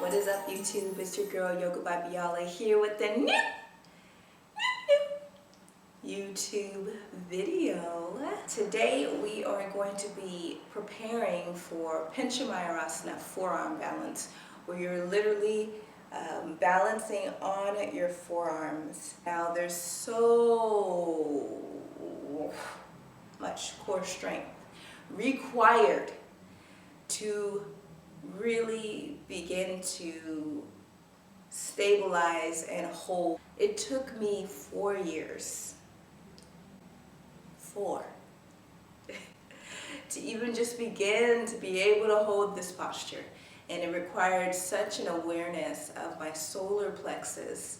What is up, YouTube? It's your girl Yoga by Biola here with the new YouTube video. Today we are going to be preparing for Pincha Mayurasana, forearm balance, where you're literally balancing on your forearms. Now there's so much core strength required to really begin to stabilize and hold. It took me 4 years, to even just begin to be able to hold this posture. And it required such an awareness of my solar plexus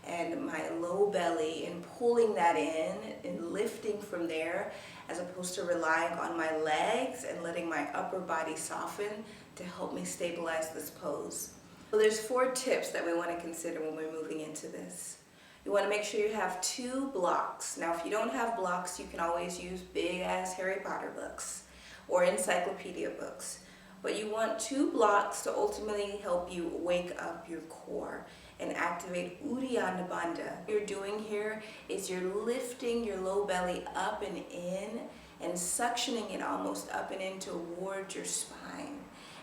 and my low belly and pulling that in and lifting from there, as opposed to relying on my legs and letting my upper body soften to help me stabilize this pose. So there's 4 tips that we want to consider when we're moving into this. You want to make sure you have 2 blocks. Now if you don't have blocks, you can always use big ass Harry Potter books or encyclopedia books. But you want 2 blocks to ultimately help you wake up your core and activate Uddiyana Bandha. What you're doing here is you're lifting your low belly up and in and suctioning it almost up and in towards your spine.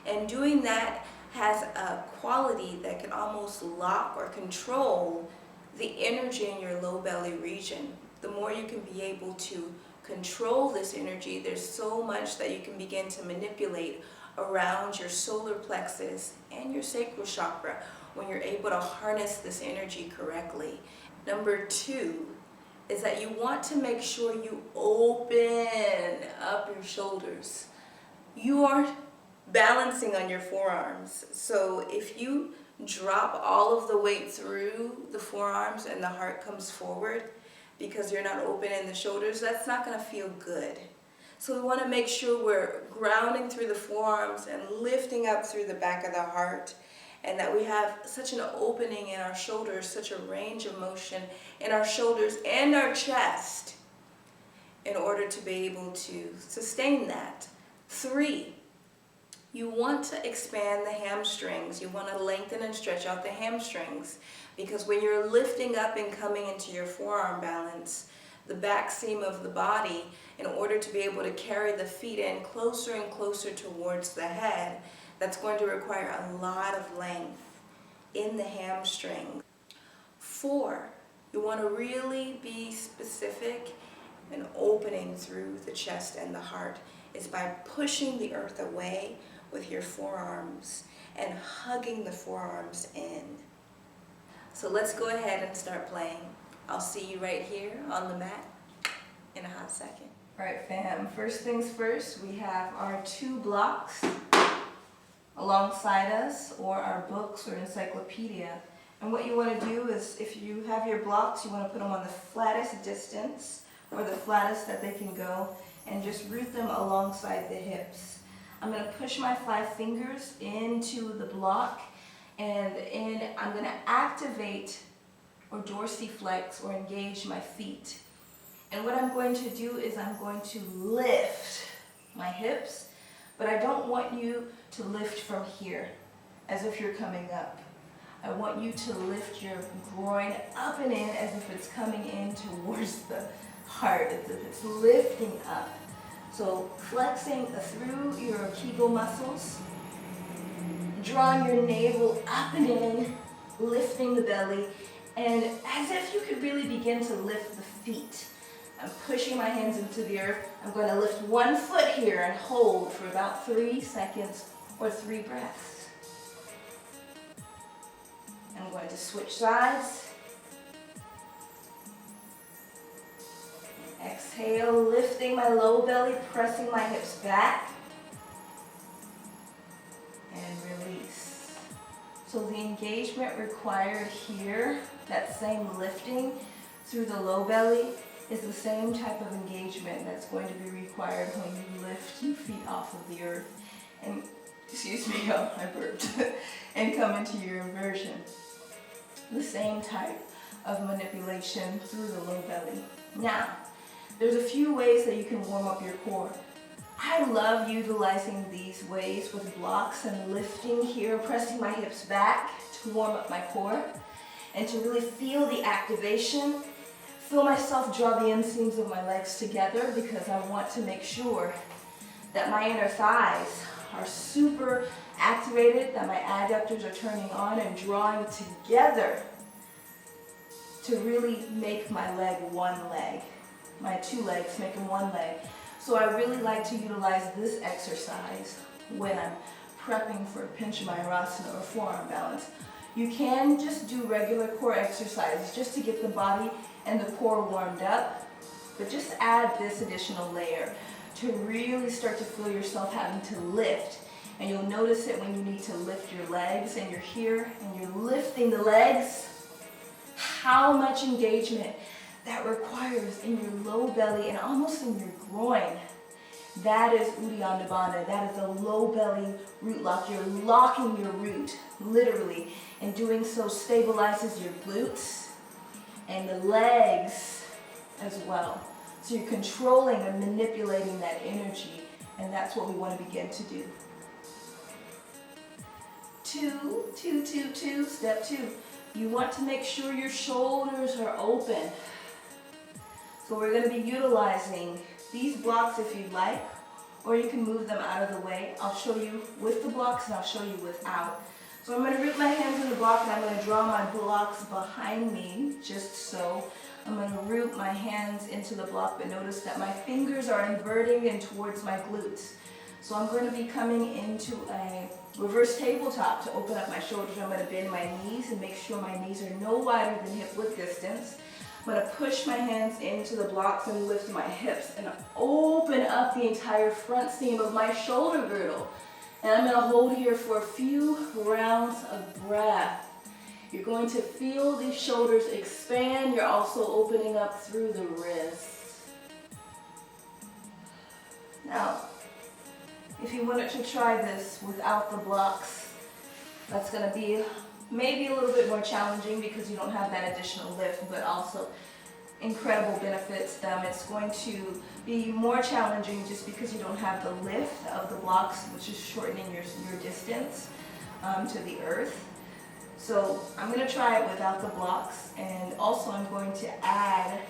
And doing that has a quality that can almost lock or control the energy in your low belly region. The more you can be able to control this energy, there's so much that you can begin to manipulate around your solar plexus and your sacral chakra when you're able to harness this energy correctly. Number 2 is that you want to make sure you open up your shoulders. You are balancing on your forearms. So if you drop all of the weight through the forearms and the heart comes forward because you're not open in the shoulders, that's not going to feel good. So we want to make sure we're grounding through the forearms and lifting up through the back of the heart, and that we have such an opening in our shoulders, such a range of motion in our shoulders and our chest in order to be able to sustain that. 3, you want to expand the hamstrings. You want to lengthen and stretch out the hamstrings, because when you're lifting up and coming into your forearm balance, the back seam of the body, in order to be able to carry the feet in closer and closer towards the head, that's going to require a lot of length in the hamstring. 4, you want to really be specific and opening through the chest and the heart is by pushing the earth away with your forearms and hugging the forearms in. So let's go ahead and start playing. I'll see you right here on the mat in a hot second. All right, fam, first things first, we have our 2 blocks alongside us, or our books or encyclopedia. And what you want to do is, if you have your blocks, you want to put them on the flattest distance, or the flattest that they can go, and just root them alongside the hips. I'm going to push my 5 fingers into the block, and I'm going to activate or dorsiflex or engage my feet. And what I'm going to do is I'm going to lift my hips, but I don't want you to lift from here as if you're coming up. I want you to lift your groin up and in as if it's coming in towards the heart, as if it's lifting up. So flexing through your Kegel muscles, drawing your navel up and in, lifting the belly, and as if you could really begin to lift the feet. I'm pushing my hands into the earth. I'm going to lift 1 foot here and hold for about 3 seconds or 3 breaths. I'm going to switch sides. Exhale, lifting my low belly, pressing my hips back. And release. So the engagement required here, that same lifting through the low belly, is the same type of engagement that's going to be required when you lift your feet off of the earth and, excuse me, oh, I burped, and come into your inversion. The same type of manipulation through the low belly. Now, there's a few ways that you can warm up your core. I love utilizing these ways with blocks and lifting here, pressing my hips back to warm up my core and to really feel the activation. Feel myself draw the inseams of my legs together because I want to make sure that my inner thighs are super activated, that my adductors are turning on and drawing together to really make my leg one leg, my two legs make them one leg. So I really like to utilize this exercise when I'm prepping for Pincha Mayurasana or forearm balance. You can just do regular core exercises just to get the body and the core warmed up, but just add this additional layer to really start to feel yourself having to lift. And you'll notice it when you need to lift your legs and you're here and you're lifting the legs, how much engagement that requires in your low belly and almost in your groin. That is Uddiyana Bandha. That is a low belly root lock. You're locking your root, literally, and doing so stabilizes your glutes and the legs as well. So you're controlling and manipulating that energy, and that's what we want to begin to do. 2, 2, 2, 2, step 2. You want to make sure your shoulders are open. So we're going to be utilizing these blocks if you'd like, or you can move them out of the way. I'll show you with the blocks and I'll show you without. So I'm going to root my hands in the block and I'm going to draw my blocks behind me, just so. I'm going to root my hands into the block, but notice that my fingers are inverting in towards my glutes. So I'm going to be coming into a reverse tabletop to open up my shoulders. I'm going to bend my knees and make sure my knees are no wider than hip width distance. I'm going to push my hands into the blocks and lift my hips and open up the entire front seam of my shoulder girdle. And I'm going to hold here for a few rounds of breath. You're going to feel these shoulders expand. You're also opening up through the wrists. Now, if you wanted to try this without the blocks, that's going to be maybe a little bit more challenging because you don't have that additional lift, but also incredible benefits. It's going to be more challenging just because you don't have the lift of the blocks, which is shortening your distance to the earth. So I'm going to try it without the blocks, and also I'm going to add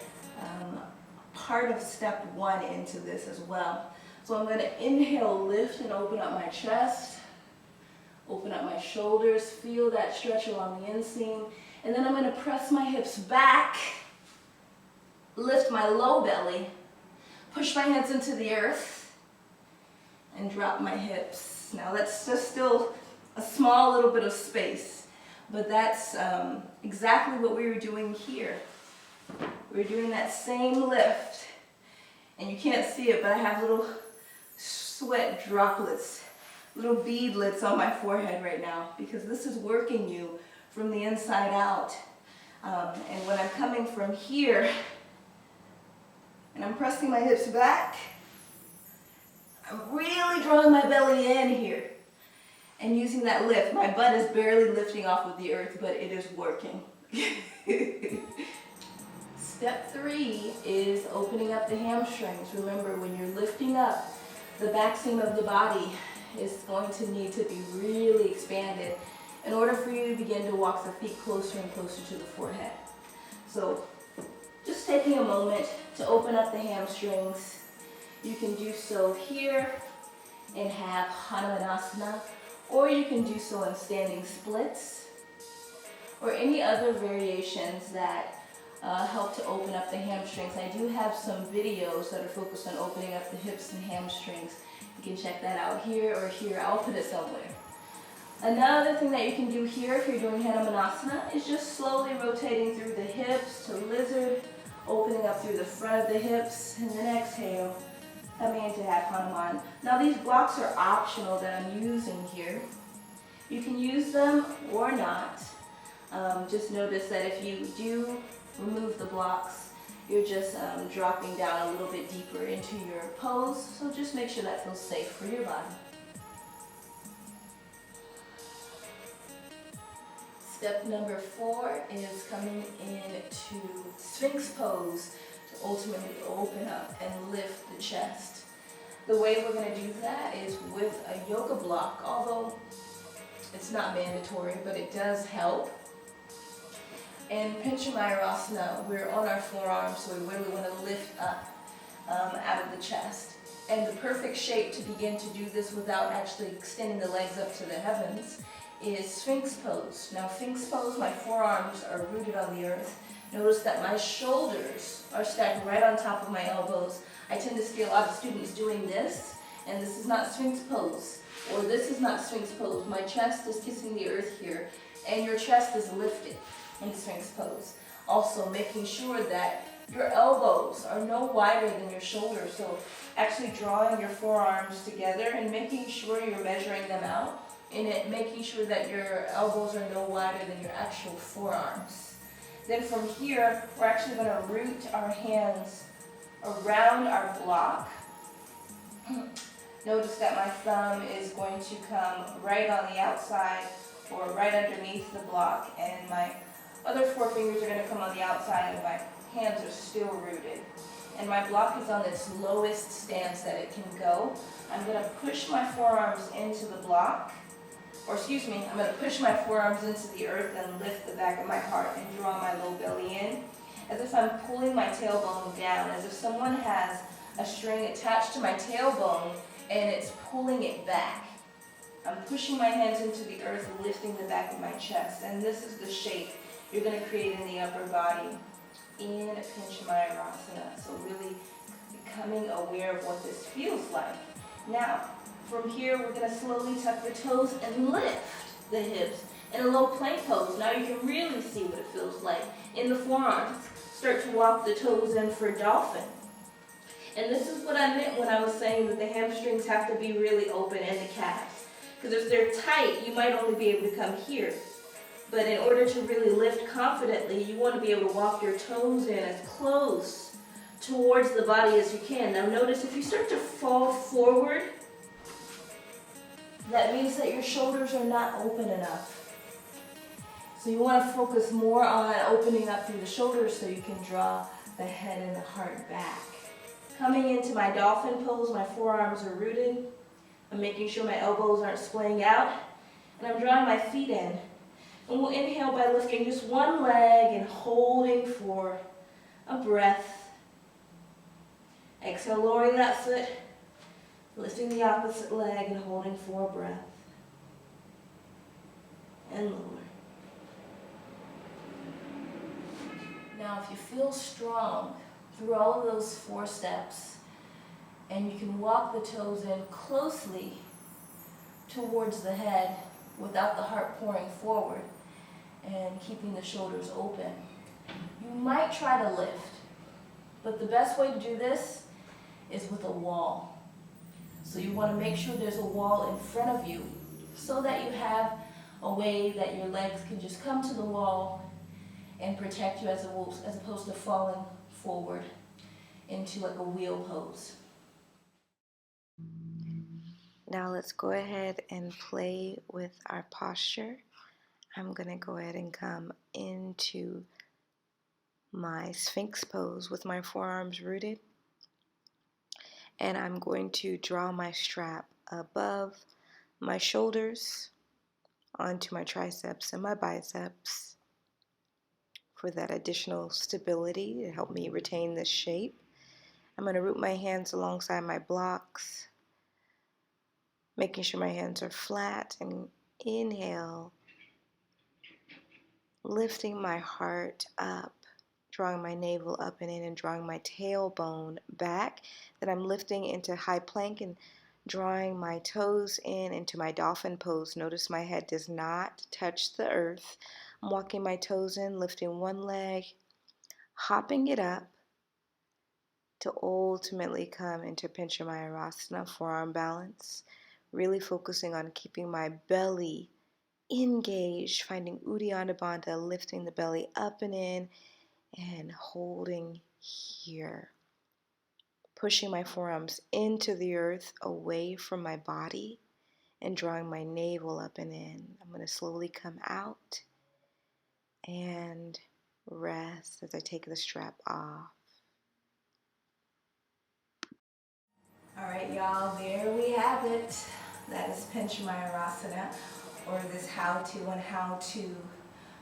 part of step 1 into this as well. So I'm going to inhale, lift, and open up my chest. Open up my shoulders, feel that stretch along the inseam. And then I'm going to press my hips back, lift my low belly, push my hands into the earth, and drop my hips. Now that's just still a small little bit of space, but that's exactly what we were doing here. We're doing that same lift, and you can't see it, but I have little sweat droplets, little beadlets on my forehead right now because this is working you from the inside out. And when I'm coming from here and I'm pressing my hips back, I'm really drawing my belly in here and using that lift. My butt is barely lifting off of the earth, but it is working. Step 3 is opening up the hamstrings. Remember, when you're lifting up, the back seam of the body is going to need to be really expanded in order for you to begin to walk the feet closer and closer to the forehead. So just taking a moment to open up the hamstrings. You can do so here and have Hanumanasana, or you can do so in standing splits, or any other variations that help to open up the hamstrings. I do have some videos that are focused on opening up the hips and hamstrings. You can check that out here or here. I'll put it somewhere. Another thing that you can do here if you're doing Hanumanasana is just slowly rotating through the hips to lizard, opening up through the front of the hips, and then exhale, coming into half Hanuman. Now these blocks are optional that I'm using here. You can use them or not. Just notice that if you do remove the blocks, you're just dropping down a little bit deeper into your pose, so just make sure that feels safe for your body. Step number 4 is coming into Sphinx pose to ultimately open up and lift the chest. The way we're going to do that is with a yoga block, although it's not mandatory, but it does help. In Pincha Mayurasana, we're on our forearms, so we really want to lift up out of the chest. And the perfect shape to begin to do this without actually extending the legs up to the heavens is Sphinx pose. Now, Sphinx pose, my forearms are rooted on the earth. Notice that my shoulders are stacked right on top of my elbows. I tend to see a lot of students doing this, and this is not Sphinx pose, or this is not Sphinx pose. My chest is kissing the earth here, and your chest is lifted in Sphinx pose. Also, making sure that your elbows are no wider than your shoulders, so actually drawing your forearms together and making sure you're measuring them out, and making sure that your elbows are no wider than your actual forearms. Then from here, we're actually going to root our hands around our block. Notice that my thumb is going to come right on the outside or right underneath the block, and my other four fingers are going to come on the outside, and my hands are still rooted. And my block is on its lowest stance that it can go. I'm going to push my forearms into the block, I'm going to push my forearms into the earth and lift the back of my heart and draw my low belly in, as if I'm pulling my tailbone down, as if someone has a string attached to my tailbone and it's pulling it back. I'm pushing my hands into the earth and lifting the back of my chest, and this is the shape you're going to create in the upper body in Pincha Mayurasana. So really becoming aware of what this feels like. Now, from here, we're going to slowly tuck the toes and lift the hips in a low plank pose. Now you can really see what it feels like in the forearms. Start to walk the toes in for dolphin. And this is what I meant when I was saying that the hamstrings have to be really open and the calves. Because if they're tight, you might only be able to come here. But in order to really lift confidently, you want to be able to walk your toes in as close towards the body as you can. Now notice if you start to fall forward, that means that your shoulders are not open enough. So you want to focus more on opening up through the shoulders so you can draw the head and the heart back. Coming into my dolphin pose, my forearms are rooted. I'm making sure my elbows aren't splaying out, and I'm drawing my feet in. And we'll inhale by lifting just one leg and holding for a breath. Exhale, lowering that foot, lifting the opposite leg and holding for a breath. And lower. Now, if you feel strong through all of those 4 steps, and you can walk the toes in closely towards the head without the heart pouring forward and keeping the shoulders open, you might try to lift. But the best way to do this is with a wall. So you want to make sure there's a wall in front of you so that you have a way that your legs can just come to the wall and protect you as opposed to falling forward into like a wheel pose. Now let's go ahead and play with our posture. I'm going to go ahead and come into my Sphinx pose with my forearms rooted. And I'm going to draw my strap above my shoulders onto my triceps and my biceps for that additional stability to help me retain this shape. I'm going to root my hands alongside my blocks, making sure my hands are flat, and inhale, lifting my heart up, drawing my navel up and in, and drawing my tailbone back. Then I'm lifting into high plank and drawing my toes in into my dolphin pose. Notice my head does not touch the earth. I'm walking my toes in, lifting one leg, hopping it up to ultimately come into Pincha Mayurasana, forearm balance. Really focusing on keeping my belly engaged, finding Uddiyana Bandha, lifting the belly up and in, and holding here. Pushing my forearms into the earth, away from my body, and drawing my navel up and in. I'm going to slowly come out and rest as I take the strap off. All right, y'all, there we have it. That is Pincha Mayurasana, or this how-to on how to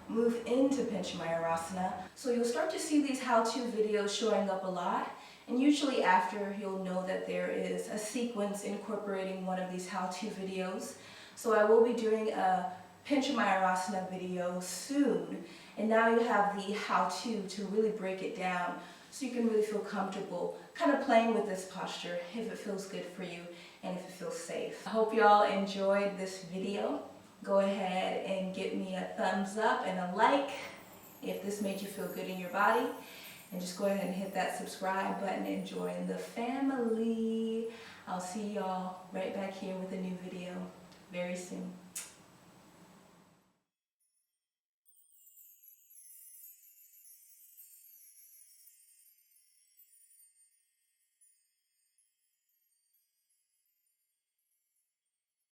move into Pincha Mayurasana. So you'll start to see these how-to videos showing up a lot, and usually after you'll know that there is a sequence incorporating one of these how-to videos. So I will be doing a Pincha Mayurasana video soon, and now you have the how-to really break it down so you can really feel comfortable kind of playing with this posture if it feels good for you and if it feels safe. I hope y'all enjoyed this video. Go ahead and give me a thumbs up and a like if this made you feel good in your body. And just go ahead and hit that subscribe button and join the family. I'll see y'all right back here with a new video very soon.